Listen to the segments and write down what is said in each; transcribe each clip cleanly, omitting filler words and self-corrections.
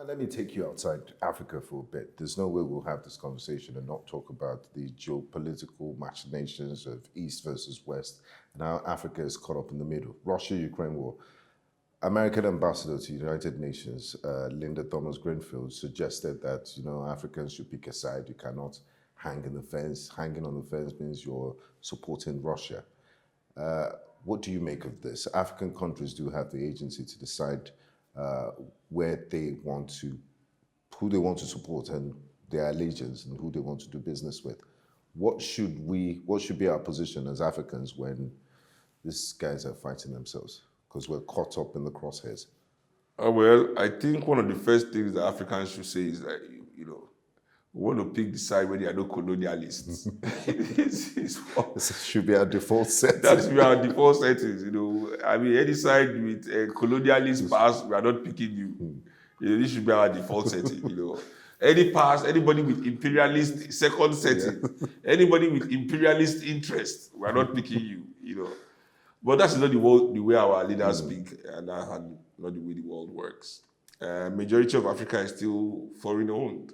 Let me take you outside Africa for a bit. There's no way we'll have this conversation and not talk about the geopolitical machinations of East versus West and how Africa is caught up in the middle. Russia-Ukraine war. American ambassador to the United Nations, Linda Thomas-Greenfield, suggested that Africans should pick a side. You cannot hang in the fence. Hanging on the fence means you're supporting Russia. What do you make of this? African countries do have the agency to decide where they want to, who they want to support and their allegiance and who they want to do business with. What should be our position as Africans when these guys are fighting themselves? Because we're caught up in the crosshairs. Well, I think one of the first things that Africans should say is that, we want to pick the side where there are no colonialists. This should be our default setting. That should be our default settings. Any side with a colonialist past, we are not picking you. This should be our default setting. Any past, anybody with imperialist second setting, anybody with imperialist interest, we are not picking you. But that's not the way our leaders speak, and not the way the world works. Majority of Africa is still foreign owned.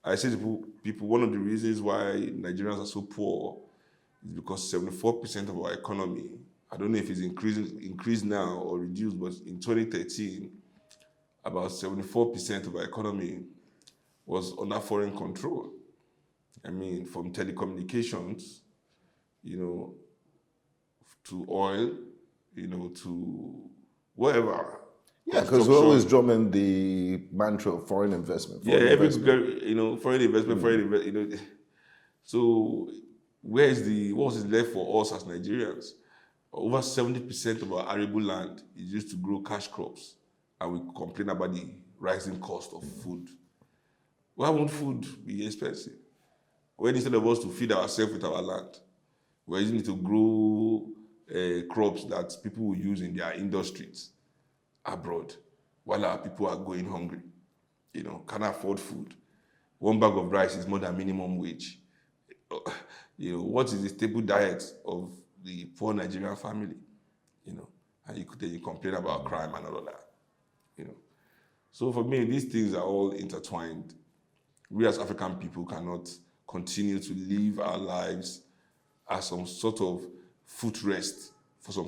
I say to people, one of the reasons why Nigerians are so poor is because 74% of our economy, I don't know if it's increased now or reduced, but in 2013, about 74% of our economy was under foreign control. From telecommunications, to oil, to whatever. Yeah, because we're always drumming the mantra of foreign investment. Foreign investment. So what is left for us as Nigerians? Over 70% of our arable land is used to grow cash crops, and we complain about the rising cost of food. Why won't food be expensive? When instead of us to feed ourselves with our land, we're using it to grow crops that people will use in their industries abroad, while our people are going hungry, can't afford food. One bag of rice is more than minimum wage. What is the staple diet of the poor Nigerian family? And you complain about crime and all of that. So for me, these things are all intertwined. We as African people cannot continue to live our lives as some sort of footrest for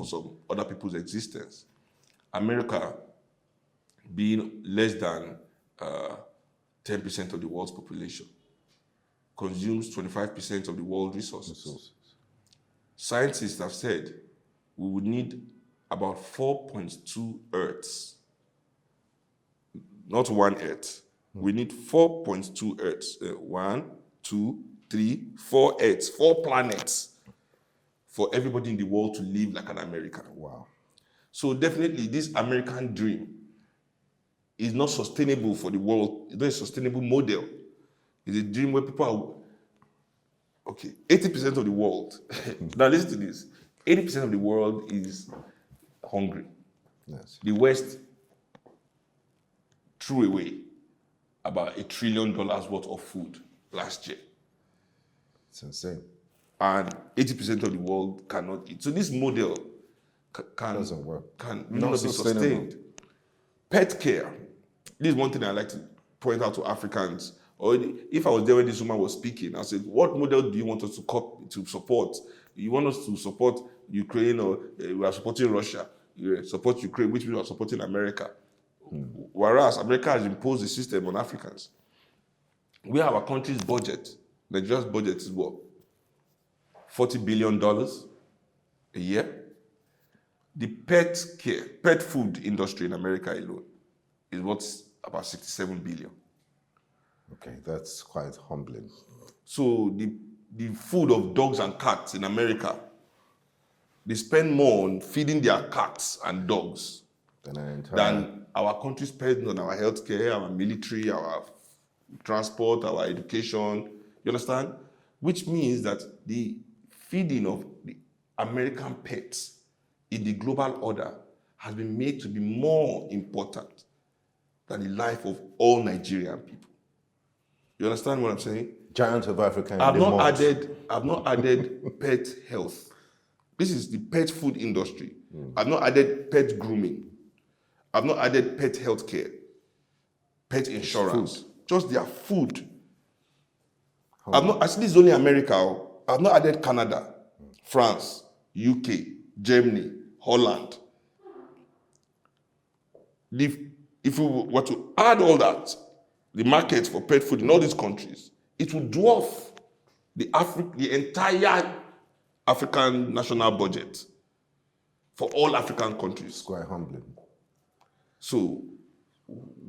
some other people's existence. America, being less than 10% of the world's population, consumes 25% of the world's resources. Scientists have said we would need about 4.2 Earths, not one Earth. We need 4.2 Earths. 1, 2, 3, 4 Earths, 4 planets for everybody in the world to live like an American. Wow. So definitely this American dream is not sustainable for the world. It's not a sustainable model. It's a dream where people are, 80% of the world, now listen to this, 80% of the world is hungry. Yes. The West threw away about $1 trillion worth of food last year. It's insane. And 80% of the world cannot eat. So this model doesn't work. Can really not be sustained. Pet care. This is one thing I like to point out to Africans. Or if I was there when this woman was speaking, I said, what model do you want us to support? You want us to support Ukraine, or we are supporting Russia? You support Ukraine, which means we are supporting America. Whereas America has imposed a system on Africans. We have our country's budget. Nigeria's budget is what? $40 billion a year. The pet food industry in America alone is what's about $67 billion. Okay, that's quite humbling. So the food of dogs and cats in America, they spend more on feeding their cats and dogs than our country spends on our healthcare, our military, our transport, our education. You understand? Which means that the feeding of the American pets in the global order has been made to be more important than the life of all Nigerian people. You understand what I'm saying? Giant of Africa. I've not added pet health. This is the pet food industry. I've not added pet grooming. I've not added pet health care. pet insurance, food. just their food. I've not, actually, it's only America. I've not added Canada, France, UK, Germany, Holland. If we were to add all that, the market for pet food in all these countries, it would dwarf the entire African national budget for all African countries. It's quite humbling. So,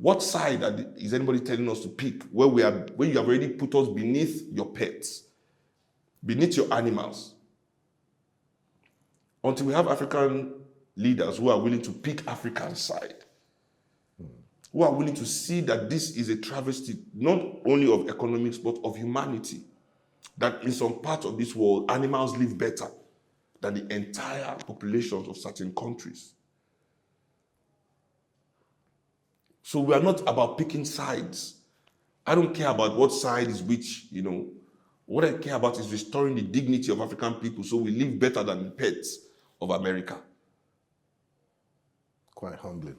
what side is anybody telling us to pick where you have already put us beneath your pets, beneath your animals? Until we have African leaders who are willing to pick African side, who are willing to see that this is a travesty, not only of economics, but of humanity. That in some parts of this world, animals live better than the entire populations of certain countries. So we are not about picking sides. I don't care about what side is which, What I care about is restoring the dignity of African people so we live better than the pets of America. Quite humbling.